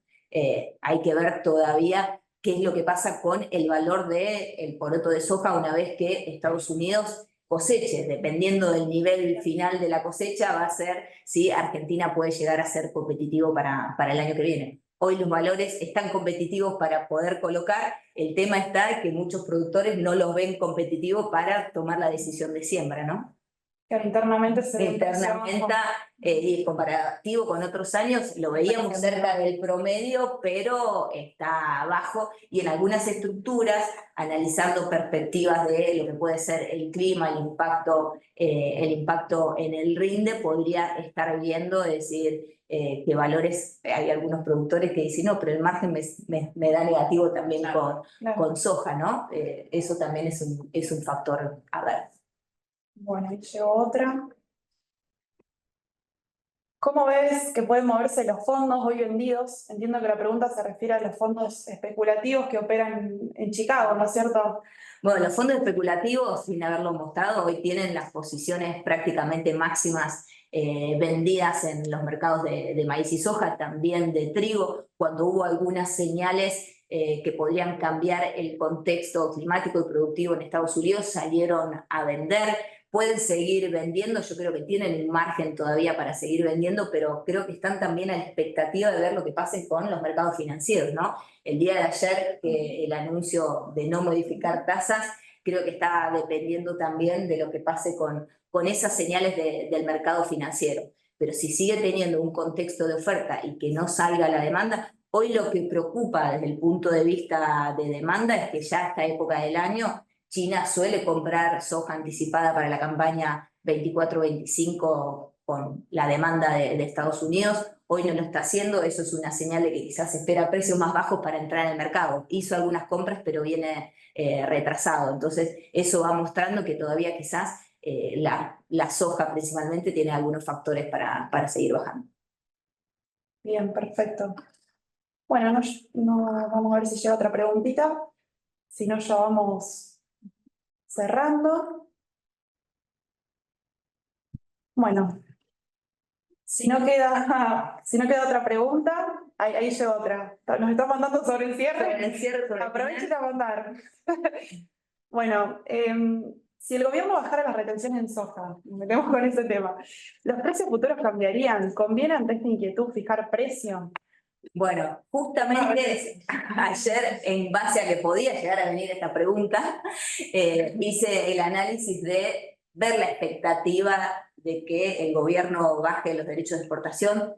Hay que ver todavía qué es lo que pasa con el valor del poroto de soja una vez que Estados Unidos coseche. Dependiendo del nivel final de la cosecha, va a ser si Argentina puede llegar a ser competitivo para el año que viene. Hoy los valores están competitivos para poder colocar, el tema está que muchos productores no los ven competitivos para tomar la decisión de siembra, ¿no? Que internamente se Internamente, y comparativo con otros años, lo veíamos cerca del promedio, pero está abajo, y en algunas estructuras, analizando perspectivas de lo que puede ser el clima, el impacto en el rinde, podría estar viendo, es decir, que valores, hay algunos productores que dicen, no, pero el margen me da negativo también con soja, ¿no? Eso también es un factor a ver. Bueno, ahí llegó otra. ¿Cómo ves que pueden moverse los fondos hoy vendidos? Entiendo que la pregunta se refiere a los fondos especulativos que operan en Chicago, ¿no es cierto? Bueno, los fondos especulativos, sin haberlo mostrado, hoy tienen las posiciones prácticamente máximas vendidas en los mercados de maíz y soja, también de trigo, cuando hubo algunas señales que podrían cambiar el contexto climático y productivo en Estados Unidos, salieron a vender. Pueden seguir vendiendo, yo creo que tienen un margen todavía para seguir vendiendo, pero creo que están también a la expectativa de ver lo que pase con los mercados financieros, ¿no? El día de ayer, el anuncio de no modificar tasas, creo que está dependiendo también de lo que pase con esas señales del mercado financiero. Pero si sigue teniendo un contexto de oferta y que no salga la demanda, hoy lo que preocupa desde el punto de vista de demanda es que ya a esta época del año China suele comprar soja anticipada para la campaña 24-25 con la demanda de Estados Unidos. Hoy no lo está haciendo, eso es una señal de que quizás espera precios más bajos para entrar en el mercado. Hizo algunas compras, pero viene retrasado. Entonces, eso va mostrando que todavía quizás la soja principalmente tiene algunos factores para seguir bajando. Bien, perfecto. Bueno, vamos a ver si llega otra preguntita. Si no, ya vamos cerrando. Bueno, si no queda otra pregunta, ahí llega otra. Nos está mandando sobre el cierre. Aprovechen a mandar. Bueno, si el gobierno bajara las retenciones en soja, nos metemos con ese tema, ¿los precios futuros cambiarían? ¿Conviene ante esta inquietud fijar precio? Bueno, justamente ayer, en base a que podía llegar a venir esta pregunta, hice el análisis de ver la expectativa de que el gobierno baje los derechos de exportación.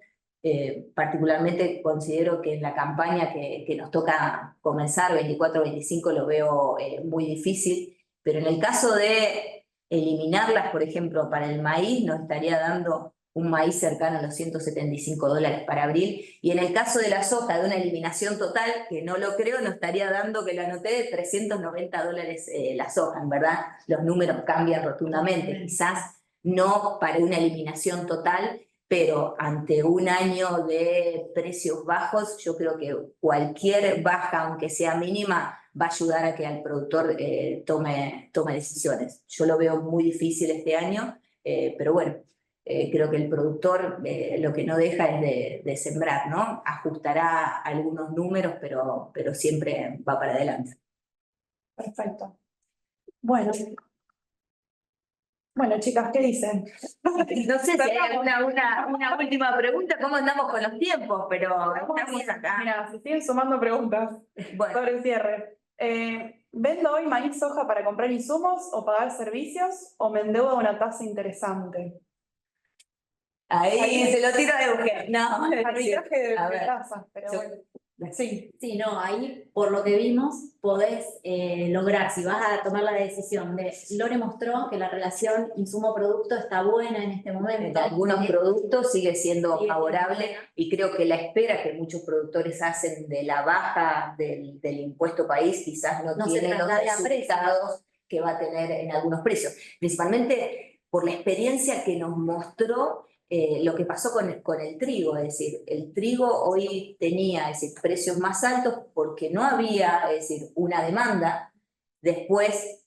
Particularmente considero que en la campaña que nos toca comenzar, 24-25, lo veo muy difícil, pero en el caso de eliminarlas, por ejemplo, para el maíz, nos estaría dando un maíz cercano a los $175 para abril, y en el caso de la soja, de una eliminación total, que no lo creo, nos estaría dando, que lo anoté, $390 la soja. En verdad, los números cambian rotundamente, quizás no para una eliminación total, pero ante un año de precios bajos, yo creo que cualquier baja, aunque sea mínima, va a ayudar a que al productor tome decisiones. Yo lo veo muy difícil este año, pero bueno, creo que el productor lo que no deja es de sembrar, ¿no? Ajustará algunos números, pero siempre va para adelante. Perfecto. Bueno, chicas, ¿qué dicen? No sé si hay una última pregunta, ¿cómo andamos con los tiempos? Pero estamos acá. Mira, se siguen sumando preguntas sobre el cierre. ¿Vendo hoy maíz soja para comprar insumos o pagar servicios o me endeudo a una tasa interesante? Ahí se lo tiro a Eugen. No, arbitraje de a ver. tasas, pero bueno. Sí. Sí, no, ahí por lo que vimos podés lograr, si vas a tomar la decisión de, Lore mostró que la relación insumo-producto está buena en este momento. En algunos productos sigue siendo favorable, buena. y creo que la espera que muchos productores hacen de la baja del impuesto país quizás no tiene los resultados que va a tener en algunos precios, principalmente por la experiencia que nos mostró lo que pasó con el trigo. Es decir, el trigo hoy tenía, es decir, precios más altos porque no había, es decir, una demanda. Después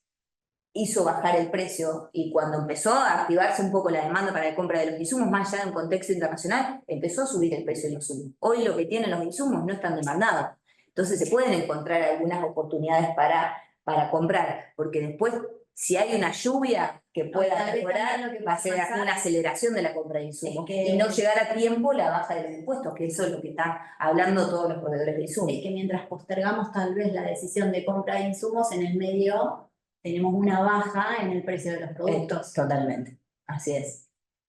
hizo bajar el precio, y cuando empezó a activarse un poco la demanda para la compra de los insumos, más allá de un contexto internacional, empezó a subir el precio de los insumos. Hoy lo que tienen los insumos no están demandados. Entonces se pueden encontrar algunas oportunidades para comprar, porque después, si hay una lluvia que pueda mejorar, va a ser una aceleración de la compra de insumos, y no llegar a tiempo la baja de los impuestos, que eso es lo que están hablando todos los proveedores de insumos. Es que mientras postergamos tal vez la decisión de compra de insumos, en el medio tenemos una baja en el precio de los productos. Totalmente, así es.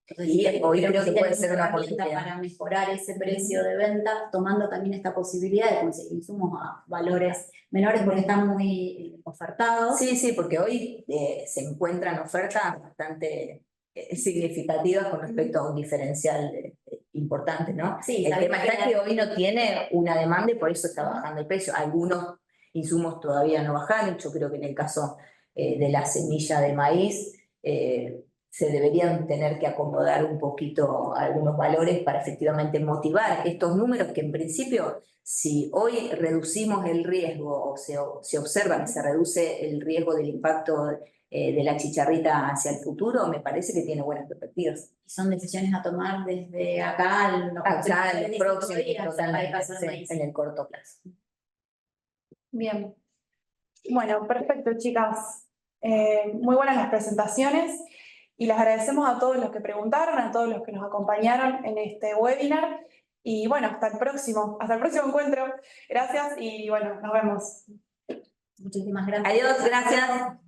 Entonces, Y hoy creo que puede ser una herramienta oportunidad para mejorar ese precio de venta, tomando también esta posibilidad de conseguir insumos a valores menores porque están muy ofertados. Sí, porque hoy se encuentran ofertas bastante significativas con respecto a un diferencial importante, ¿no? Sí, el tema está que hoy no tiene una demanda y por eso está bajando el precio. Algunos insumos todavía no bajaron. Yo creo que en el caso de la semilla de maíz, se deberían tener que acomodar un poquito algunos valores para efectivamente motivar estos números que en principio, si hoy reducimos el riesgo o se observa que se reduce el riesgo del impacto de la chicharrita hacia el futuro, me parece que tiene buenas perspectivas. Son decisiones a tomar desde acá en el próximo en el corto plazo. Bien. Bueno, perfecto, chicas. Muy buenas las presentaciones. Y les agradecemos a todos los que preguntaron, a todos los que nos acompañaron en este webinar. Y bueno, hasta el próximo encuentro. Gracias y bueno, nos vemos. Muchísimas gracias. Adiós, gracias.